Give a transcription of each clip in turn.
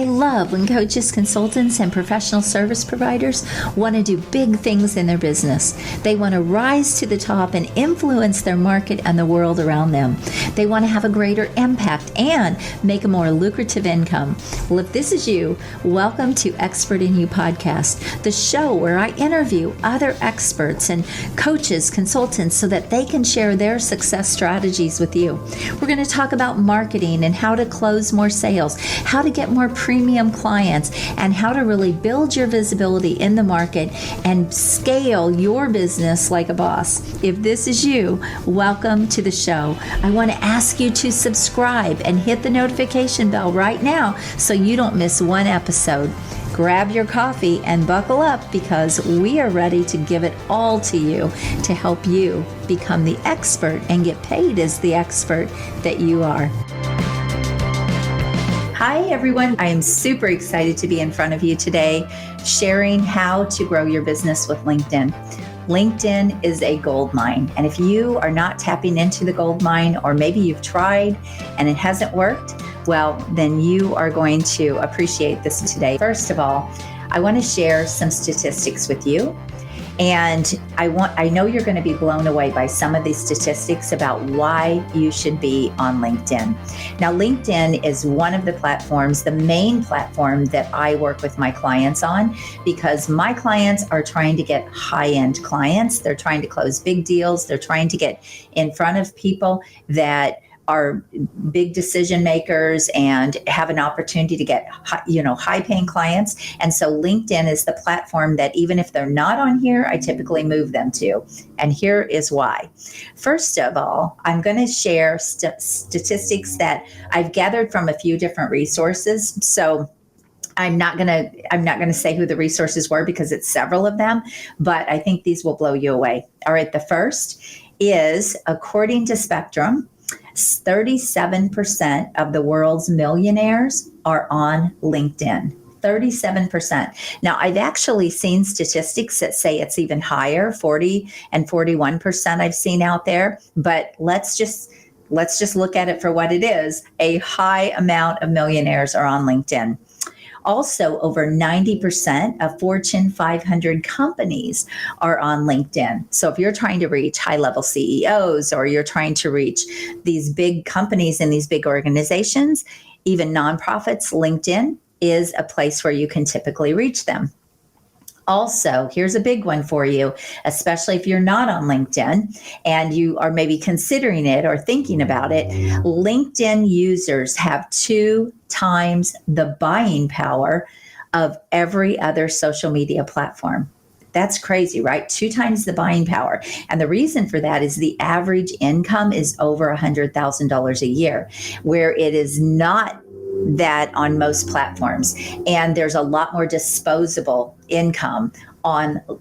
I love when coaches, consultants, and professional service providers want to do big things in their business. They want to rise to the top and influence their market and the world around them. They want to have a greater impact and make a more lucrative income. Well, if this is you, welcome to Expert in You podcast, the show where I interview other experts and coaches, consultants, so that they can share their success strategies with you. We're going to talk about marketing and how to close more sales, how to get more premium clients, and how to really build your visibility in the market and scale your business like a boss. If this is you, welcome to the show. I want to ask you to subscribe and hit the notification bell right now so you don't miss one episode. Grab your coffee and buckle up because we are ready to give it all to you to help you become the expert and get paid as the expert that you are. Hi, everyone. I am super excited to be in front of you today, sharing how to grow your business with LinkedIn. LinkedIn is a gold mine. And if you are not tapping into the gold mine, or maybe you've tried and it hasn't worked, well, then you are going to appreciate this today. First of all, I want to share some statistics with you. And I know you're going to be blown away by some of these statistics about why you should be on LinkedIn. Now, LinkedIn is one of the platforms, the main platform that I work with my clients on, because my clients are trying to get high-end clients. They're trying to close big deals. They're trying to get in front of people that are big decision makers and have an opportunity to get high paying clients. And so LinkedIn is the platform that even if they're not on here, I typically move them to. And here is why. First of all, I'm going to share statistics that I've gathered from a few different resources. So I'm not going to say who the resources were because it's several of them, but I think these will blow you away. All right. The first is, according to Spectrum, 37% of the world's millionaires are on LinkedIn. 37%. Now, I've actually seen statistics that say it's even higher, 40 and 41% I've seen out there, but let's just look at it for what it is. A high amount of millionaires are on LinkedIn. Also, over 90% of Fortune 500 companies are on LinkedIn. So if you're trying to reach high-level CEOs, or you're trying to reach these big companies and these big organizations, even nonprofits, LinkedIn is a place where you can typically reach them. Also, here's a big one for you, especially if you're not on LinkedIn and you are maybe considering it or thinking about it. LinkedIn users have 2 times the buying power of every other social media platform. That's crazy, right? 2 times the buying power. And the reason for that is the average income is over $100,000 a year, where it is not that on most platforms. And there's a lot more disposable income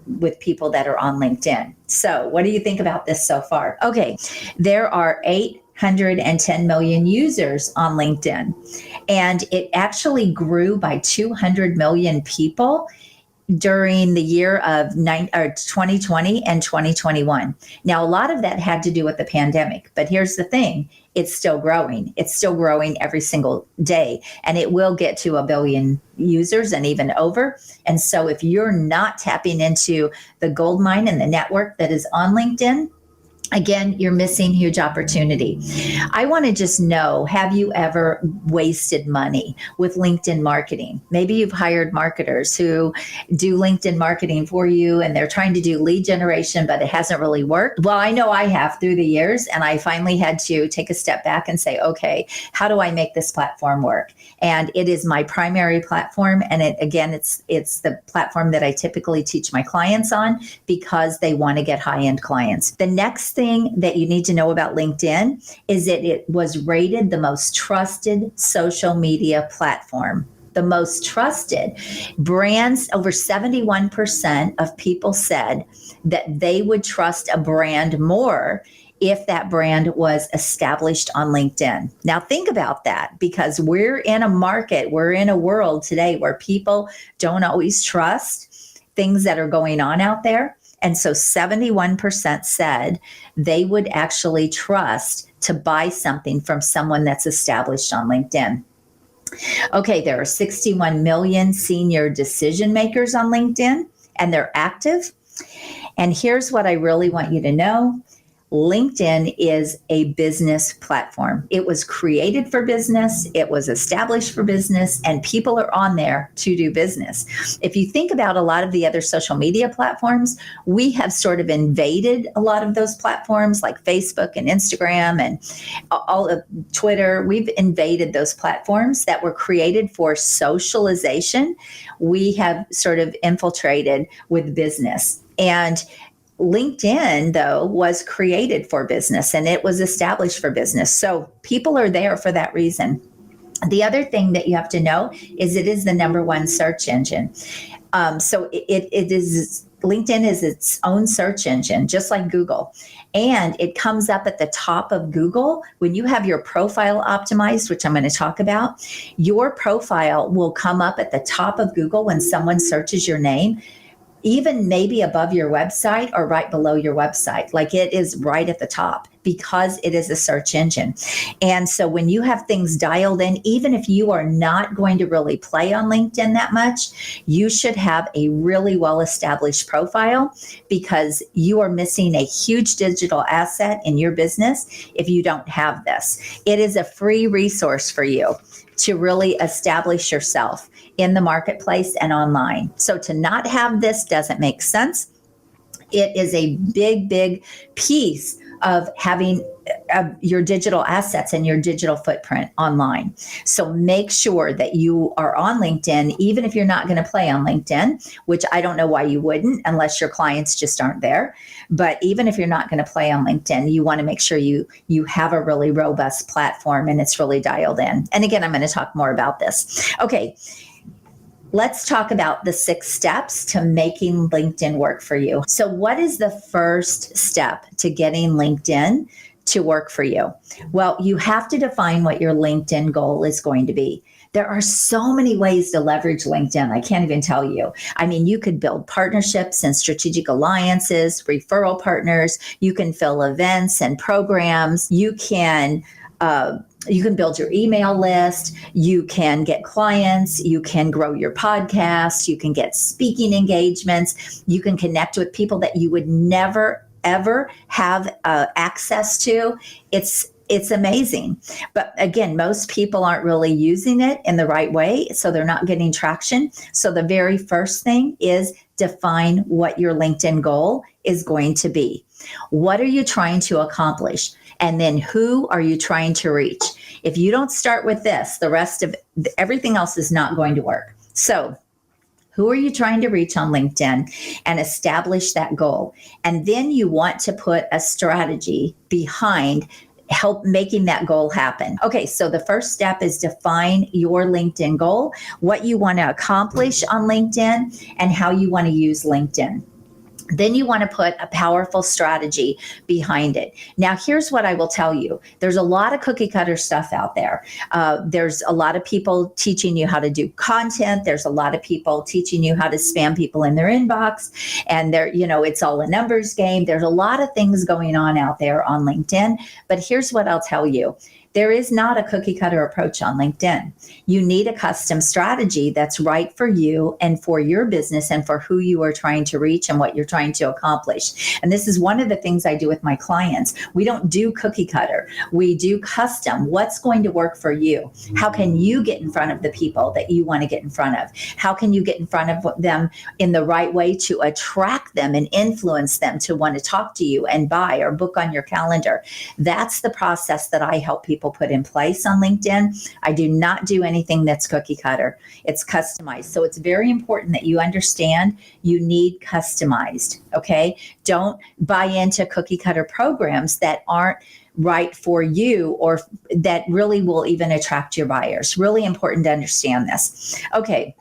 with people that are on LinkedIn. So what do you think about this so far? Okay, there are 810 million users on LinkedIn, and it actually grew by 200 million people during the year of 2020 and 2021. Now, a lot of that had to do with the pandemic, but here's the thing. It's still growing. It's still growing every single day, and it will get to 1 billion users and even over. And so if you're not tapping into the gold mine and the network that is on LinkedIn, again, you're missing huge opportunity. I want to just know, have you ever wasted money with LinkedIn marketing? Maybe you've hired marketers who do LinkedIn marketing for you and they're trying to do lead generation, but it hasn't really worked. Well, I know I have through the years, and I finally had to take a step back and say, okay, how do I make this platform work? And it is my primary platform. And it's the platform that I typically teach my clients on because they want to get high-end clients. The next thing that you need to know about LinkedIn is that it was rated the most trusted social media platform. The most trusted. Brands, over 71% of people said that they would trust a brand more if that brand was established on LinkedIn. Now think about that, because we're in a market, we're in a world today where people don't always trust things that are going on out there. And so 71% said they would actually trust to buy something from someone that's established on LinkedIn. Okay, there are 61 million senior decision makers on LinkedIn, and they're active. And here's what I really want you to know. LinkedIn is a business platform. It was created for business, it was established for business, and people are on there to do business. If you think about a lot of the other social media platforms, we have sort of invaded a lot of those platforms like Facebook and Instagram and all of Twitter. We've invaded those platforms that were created for socialization. We have sort of infiltrated with business. And LinkedIn, though, was created for business and it was established for business. So people are there for that reason. The other thing that you have to know is it is the number one search engine. So it is, LinkedIn is its own search engine, just like Google. And it comes up at the top of Google. When you have your profile optimized, which I'm going to talk about, your profile will come up at the top of Google when someone searches your name, even maybe above your website or right below your website. Like it is right at the top because it is a search engine. And so when you have things dialed in, even if you are not going to really play on LinkedIn that much, you should have a really well-established profile because you are missing a huge digital asset in your business if you don't have this. It is a free resource for you to really establish yourself in the marketplace and online. So to not have this doesn't make sense. It is a big, big piece of having your digital assets and your digital footprint online. So make sure that you are on LinkedIn, even if you're not going to play on LinkedIn, which I don't know why you wouldn't unless your clients just aren't there. But even if you're not going to play on LinkedIn, you want to make sure you have a really robust platform and it's really dialed in. And again, I'm going to talk more about this. Okay. Let's talk about the 6 steps to making LinkedIn work for you. So what is the first step to getting LinkedIn to work for you? Well, you have to define what your LinkedIn goal is going to be. There are so many ways to leverage LinkedIn. I can't even tell you. I mean, you could build partnerships and strategic alliances, referral partners. You can fill events and programs. You can build your email list. You can get clients. You can grow your podcast. You can get speaking engagements. You can connect with people that you would never, ever have access to. It's amazing. But again, most people aren't really using it in the right way, so they're not getting traction. So the very first thing is define what your LinkedIn goal is going to be. What are you trying to accomplish? And then who are you trying to reach? If you don't start with this, the rest of everything else is not going to work. So who are you trying to reach on LinkedIn and establish that goal? And then you want to put a strategy behind help making that goal happen. Okay, so the first step is define your LinkedIn goal, what you want to accomplish on LinkedIn, and how you want to use LinkedIn. Then you want to put a powerful strategy behind it. Now, here's what I will tell you. There's a lot of cookie cutter stuff out there. There's a lot of people teaching you how to do content. There's a lot of people teaching you how to spam people in their inbox. And it's all a numbers game. There's a lot of things going on out there on LinkedIn. But here's what I'll tell you. There is not a cookie cutter approach on LinkedIn. You need a custom strategy that's right for you and for your business and for who you are trying to reach and what you're trying to accomplish. And this is one of the things I do with my clients. We don't do cookie cutter. We do custom. What's going to work for you? How can you get in front of the people that you want to get in front of? How can you get in front of them in the right way to attract them and influence them to want to talk to you and buy or book on your calendar? That's the process that I help people put in place on LinkedIn. I do not do anything that's cookie cutter. It's customized. So it's very important that you understand you need customized, okay? Don't buy into cookie cutter programs that aren't right for you or that really will even attract your buyers. Really important to understand this. Okay.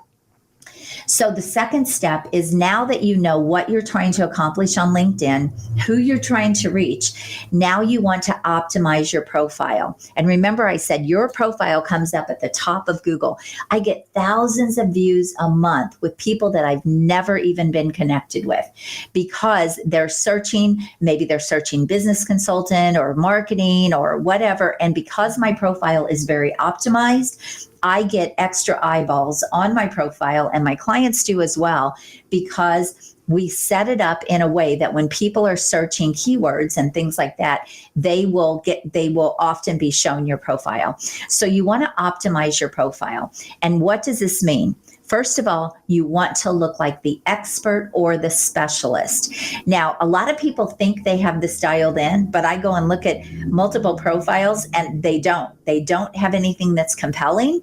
So the second step is now that you know what you're trying to accomplish on LinkedIn, who you're trying to reach, now you want to optimize your profile. And remember, I said your profile comes up at the top of Google. I get thousands of views a month with people that I've never even been connected with because they're searching, maybe they're searching business consultant or marketing or whatever. And because my profile is very optimized, I get extra eyeballs on my profile, and my clients do as well, because we set it up in a way that when people are searching keywords and things like that, they will often be shown your profile. So you want to optimize your profile. And what does this mean? First of all, you want to look like the expert or the specialist. Now, a lot of people think they have this dialed in, but I go and look at multiple profiles and they don't. They don't have anything that's compelling.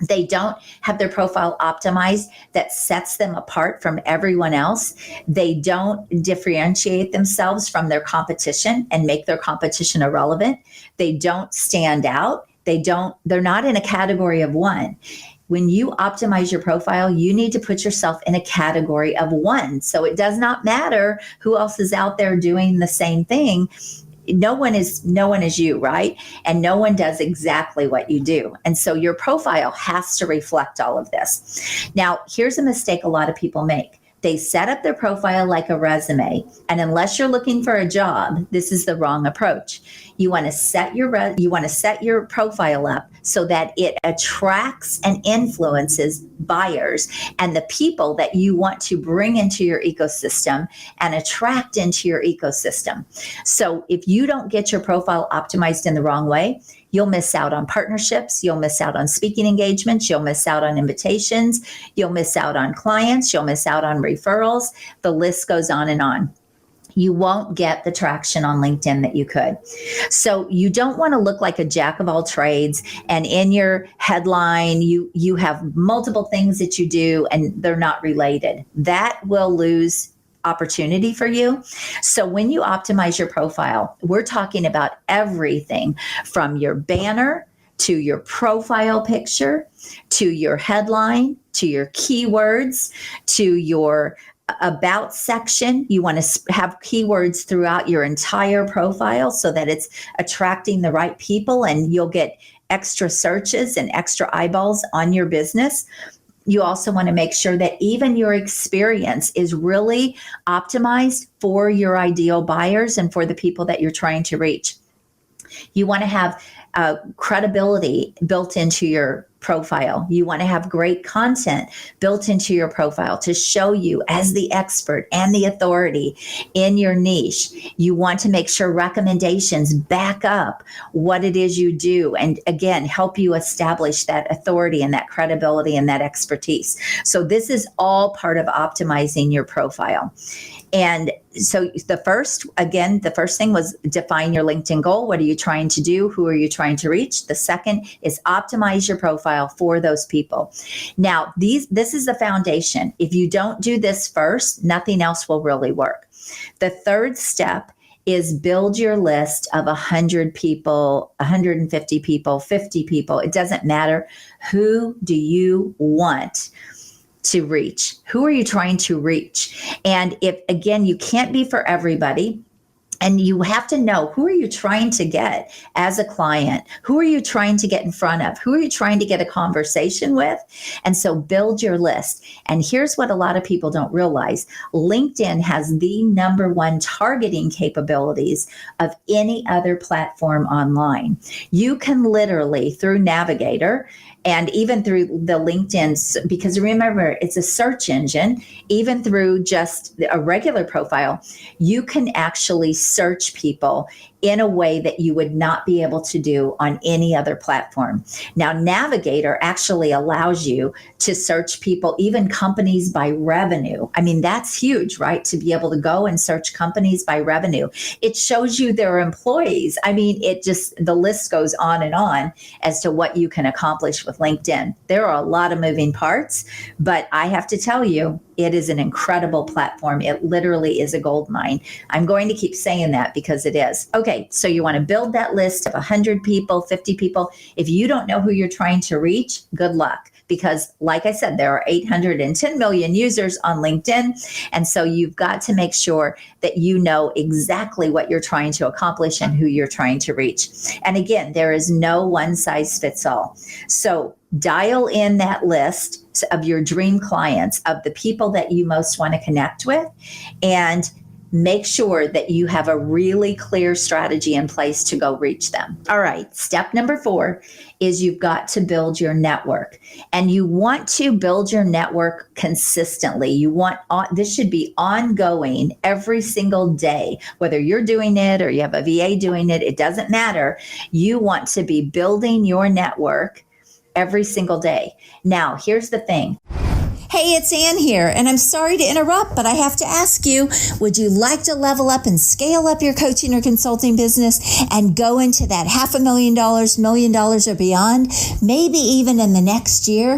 They don't have their profile optimized that sets them apart from everyone else. They don't differentiate themselves from their competition and make their competition irrelevant. They don't stand out. They're not in a category of one. When you optimize your profile, you need to put yourself in a category of one. So it does not matter who else is out there doing the same thing. No one is you, right? And no one does exactly what you do. And so your profile has to reflect all of this. Now, here's a mistake a lot of people make. They set up their profile like a resume. And unless you're looking for a job, this is the wrong approach. You want to set your profile up so that it attracts and influences buyers and the people that you want to bring into your ecosystem and attract into your ecosystem. So if you don't get your profile optimized in the wrong way, you'll miss out on partnerships. You'll miss out on speaking engagements. You'll miss out on invitations. You'll miss out on clients. You'll miss out on referrals. The list goes on and on. You won't get the traction on LinkedIn that you could. So you don't want to look like a jack of all trades, and in your headline, you have multiple things that you do and they're not related. That will lose opportunity for you. So when you optimize your profile, we're talking about everything from your banner to your profile picture, to your headline, to your keywords, to your about section. You want to have keywords throughout your entire profile so that it's attracting the right people and you'll get extra searches and extra eyeballs on your business. You also want to make sure that even your experience is really optimized for your ideal buyers and for the people that you're trying to reach. You want to have credibility built into your profile. You want to have great content built into your profile to show you as the expert and the authority in your niche. You want to make sure recommendations back up what it is you do and, again, help you establish that authority and that credibility and that expertise. So this is all part of optimizing your profile. And so the first thing was define your LinkedIn goal. What are you trying to do? Who are you trying to reach? The second is optimize your profile for those people. Now, this is the foundation. If you don't do this first, nothing else will really work. The third step is build your list of 100 people, 150 people, 50 people. It doesn't matter. Who do you want to reach? Who are you trying to reach? And if, again, you can't be for everybody, and you have to know, who are you trying to get as a client? Who are you trying to get in front of? Who are you trying to get a conversation with? And so build your list. And here's what a lot of people don't realize. LinkedIn has the number one targeting capabilities of any other platform online. You can literally, through Navigator, and even through the LinkedIn, because remember, it's a search engine, even through just a regular profile, you can actually search people in a way that you would not be able to do on any other platform. Now, Navigator actually allows you to search people, even companies by revenue. I mean, that's huge, right? To be able to go and search companies by revenue. It shows you their employees. I mean, the list goes on and on as to what you can accomplish with LinkedIn. There are a lot of moving parts, but I have to tell you, it is an incredible platform. It literally is a gold mine. I'm going to keep saying that because it is. Okay, so you want to build that list of 100 people, 50 people. If you don't know who you're trying to reach, good luck. Because like I said, there are 810 million users on LinkedIn. And so you've got to make sure that you know exactly what you're trying to accomplish and who you're trying to reach. And again, there is no one size fits all. So dial in that list of your dream clients, of the people that you most want to connect with, and make sure that you have a really clear strategy in place to go reach them. All right, step number 4 is you've got to build your network. And you want to build your network consistently. This should be ongoing every single day, whether you're doing it or you have a VA doing it, it doesn't matter. You want to be building your network every single day. Now, here's the thing. Hey, it's Ann here, and I'm sorry to interrupt, but I have to ask you, would you like to level up and scale up your coaching or consulting business and go into that $500,000, $1 million or beyond, maybe even in the next year?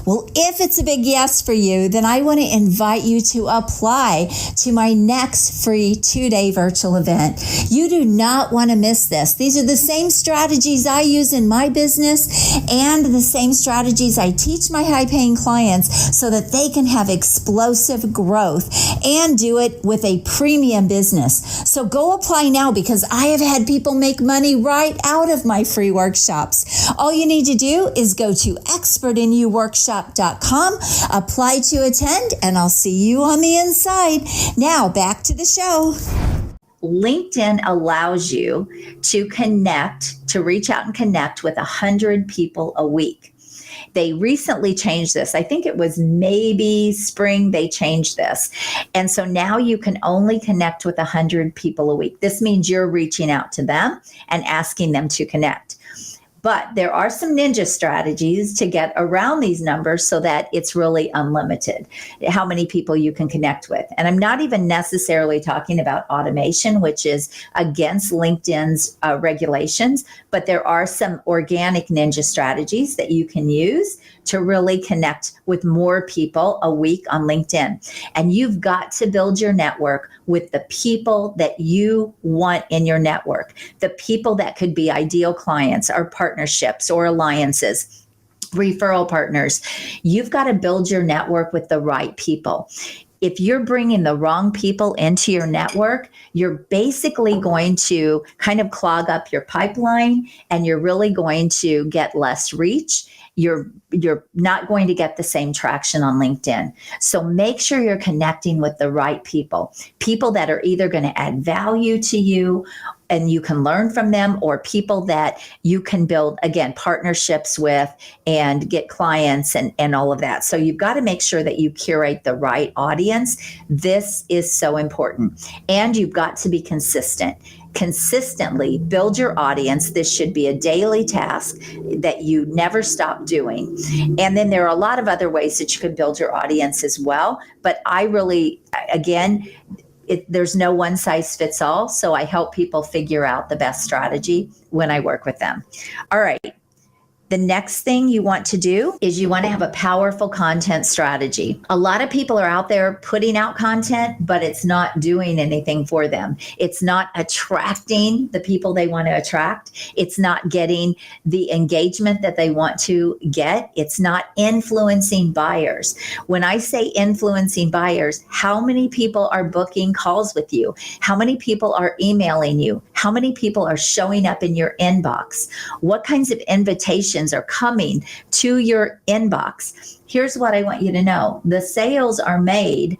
Well, if it's a big yes for you, then I want to invite you to apply to my next free 2-day virtual event. You do not want to miss this. These are the same strategies I use in my business and the same strategies I teach my high-paying clients so that they can have explosive growth and do it with a premium business. So go apply now, because I have had people make money right out of my free workshops. All you need to do is go to expertinyouworkshop.com, apply to attend, and I'll see you on the inside. Now back to the show. LinkedIn allows you to reach out and connect with 100 people a week. They recently changed this. I think it was maybe spring they changed this. And so now you can only connect with 100 people a week. This means you're reaching out to them and asking them to connect. But there are some ninja strategies to get around these numbers so that it's really unlimited, how many people you can connect with. And I'm not even necessarily talking about automation, which is against LinkedIn's regulations, but there are some organic ninja strategies that you can use to really connect with more people a week on LinkedIn. And you've got to build your network with the people that you want in your network, the people that could be ideal clients or partnerships or alliances, referral partners. You've got to build your network with the right people. If you're bringing the wrong people into your network, you're basically going to kind of clog up your pipeline, and you're really going to get less reach. You're not going to get the same traction on LinkedIn. So make sure you're connecting with the right people that are either going to add value to you and you can learn from them, or people that you can build, again, partnerships with and get clients and all of that. So you've got to make sure that you curate the right audience. This is so important. And you've got to be consistent. Consistently build your audience. This should be a daily task that you never stop doing. And then there are a lot of other ways that you can build your audience as well. But I really, again, there's no one size fits all. So I help people figure out the best strategy when I work with them. All right. The next thing you want to do is you want to have a powerful content strategy. A lot of people are out there putting out content, but it's not doing anything for them. It's not attracting the people they want to attract. It's not getting the engagement that they want to get. It's not influencing buyers. When I say influencing buyers, how many people are booking calls with you? How many people are emailing you? How many people are showing up in your inbox? What kinds of invitations are coming to your inbox? Here's what I want you to know. The sales are made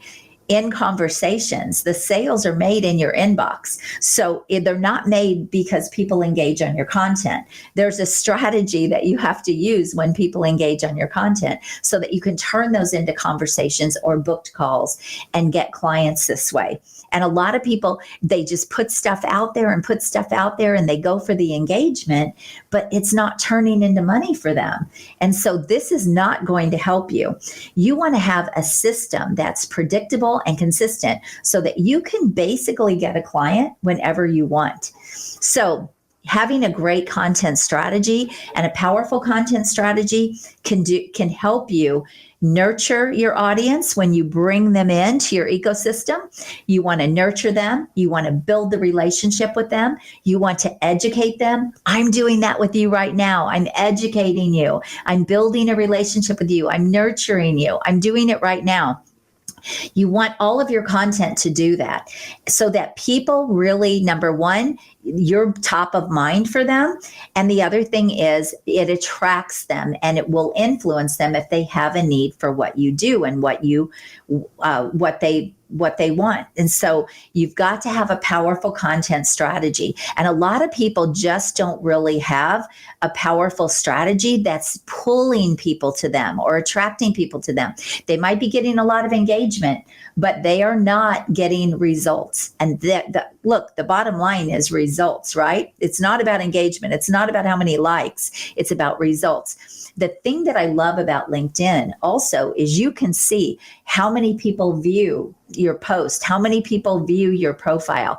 in conversations. The sales are made in your inbox. So they're not made because people engage on your content. There's a strategy that you have to use when people engage on your content so that you can turn those into conversations or booked calls and get clients this way. And a lot of people, they just put stuff out there and they go for the engagement, but it's not turning into money for them. And so this is not going to help you. You want to have a system that's predictable and consistent so that you can basically get a client whenever you want. So having a great content strategy and a powerful content strategy can help you nurture your audience when you bring them into your ecosystem. You want to nurture them. You want to build the relationship with them. You want to educate them. I'm doing that with you right now. I'm educating you. I'm building a relationship with you. I'm nurturing you. I'm doing it right now. You want all of your content to do that so that people really, number one, you're top of mind for them. And the other thing is it attracts them and it will influence them if they have a need for what you do and what they what they want. And so you've got to have a powerful content strategy. And a lot of people just don't really have a powerful strategy that's pulling people to them or attracting people to them. They might be getting a lot of engagement, but they are not getting results. And look, the bottom line is results, right? It's not about engagement. It's not about how many likes. It's about results. The thing that I love about LinkedIn also is you can see how many people view your post, how many people view your profile.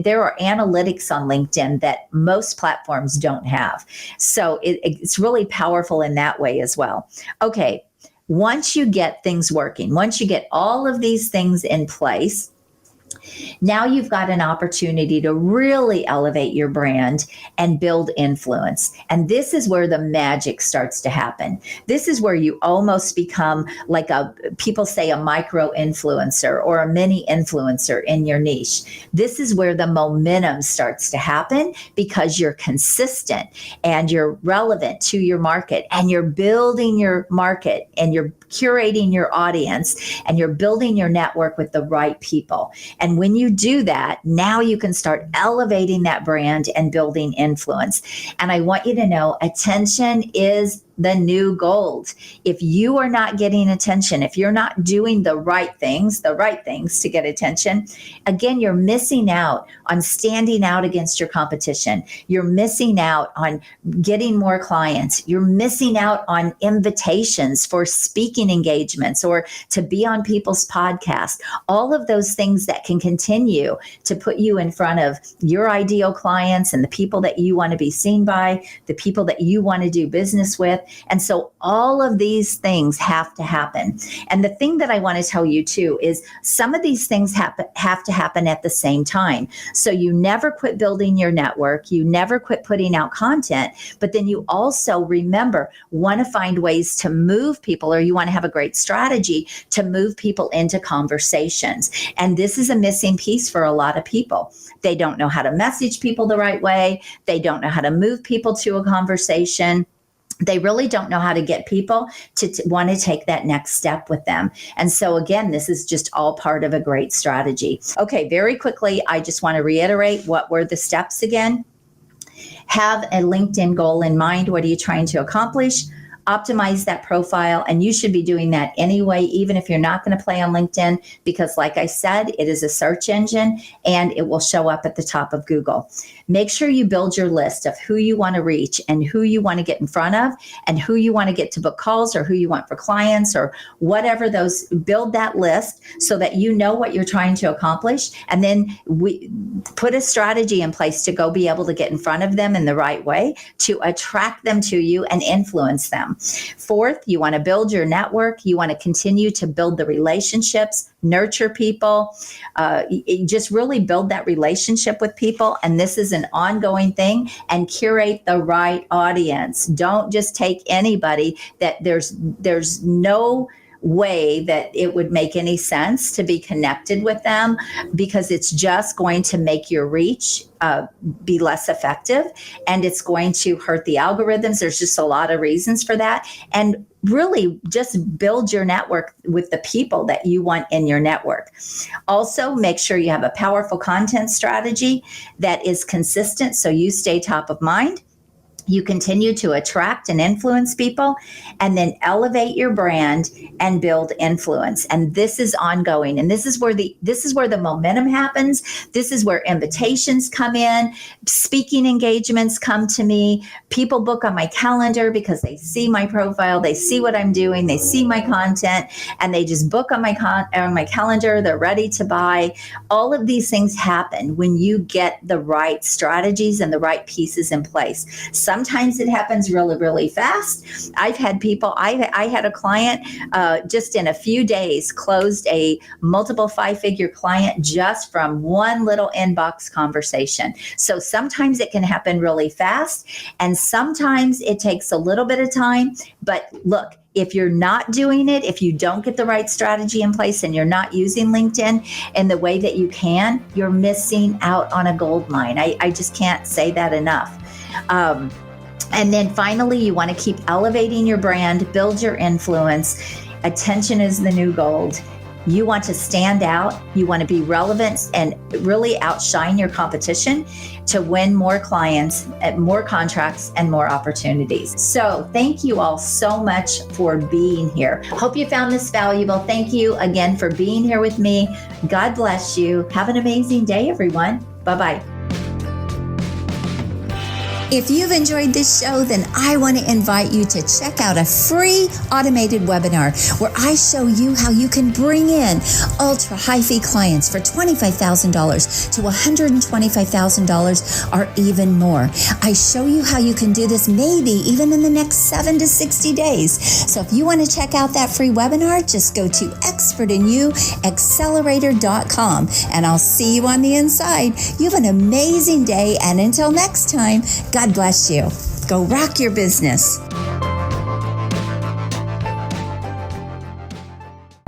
There are analytics on LinkedIn that most platforms don't have. So it's really powerful in that way as well. Okay, once you get things working, once you get all of these things in place, now you've got an opportunity to really elevate your brand and build influence. And this is where the magic starts to happen. This is where you almost become like people say a micro influencer or a mini influencer in your niche. This is where the momentum starts to happen because you're consistent and you're relevant to your market and you're building your market and you're curating your audience and you're building your network with the right people. And when you do that, now you can start elevating that brand and building influence. And I want you to know attention is the new gold. If you are not getting attention, if you're not doing the right things to get attention, again, you're missing out on standing out against your competition. You're missing out on getting more clients. You're missing out on invitations for speaking engagements or to be on people's podcasts. All of those things that can continue to put you in front of your ideal clients and the people that you want to be seen by, the people that you want to do business with. And so all of these things have to happen. And the thing that I want to tell you too is some of these things have to happen at the same time. So you never quit building your network. You never quit putting out content, but then you also want to find ways to move people, or you want to have a great strategy to move people into conversations. And this is a missing piece for a lot of people. They don't know how to message people the right way. They don't know how to move people to a conversation. They really don't know how to get people to want to take that next step with them. And so again, this is just all part of a great strategy. Okay, very quickly, I just want to reiterate what were the steps again. Have a LinkedIn goal in mind. What are you trying to accomplish? Optimize that profile, and you should be doing that anyway, even if you're not going to play on LinkedIn, because like I said, it is a search engine and it will show up at the top of Google. Make sure you build your list of who you want to reach and who you want to get in front of and who you want to get to book calls or who you want for clients or whatever those. Build that list so that you know what you're trying to accomplish, and then we put a strategy in place to go be able to get in front of them in the right way to attract them to you and influence them. Fourth, you want to build your network. You want to continue to build the relationships, nurture people, just really build that relationship with people. And this is an ongoing thing, and curate the right audience. Don't just take anybody that there's no way that it would make any sense to be connected with them, because it's just going to make your reach be less effective, and it's going to hurt the algorithms. There's just a lot of reasons for that. And really just build your network with the people that you want in your network. Also, make sure you have a powerful content strategy that is consistent so you stay top of mind. You continue to attract and influence people, and then elevate your brand and build influence. And this is ongoing. And this is where the momentum happens. This is where invitations come in, speaking engagements come to me. People book on my calendar because they see my profile, they see what I'm doing, they see my content, and they just book on my calendar. They're ready to buy. All of these things happen when you get the right strategies and the right pieces in place. Sometimes it happens really, really fast. I've had people, I had a client just in a few days closed a multiple 5-figure client just from one little inbox conversation. So sometimes it can happen really fast, and sometimes it takes a little bit of time. But look, if you're not doing it, if you don't get the right strategy in place and you're not using LinkedIn in the way that you can, you're missing out on a gold mine. I just can't say that enough. And then finally, you want to keep elevating your brand, build your influence. Attention is the new gold. You want to stand out. You want to be relevant and really outshine your competition to win more clients, more contracts, and more opportunities. So thank you all so much for being here. Hope you found this valuable. Thank you again for being here with me. God bless you. Have an amazing day, everyone. Bye-bye. If you've enjoyed this show, then I want to invite you to check out a free automated webinar where I show you how you can bring in ultra high fee clients for $25,000 to $125,000 or even more. I show you how you can do this maybe even in the next 7 to 60 days. So if you want to check out that free webinar, just go to expertinyouaccelerator.com and I'll see you on the inside. You have an amazing day, and until next time, God bless you. Go rock your business.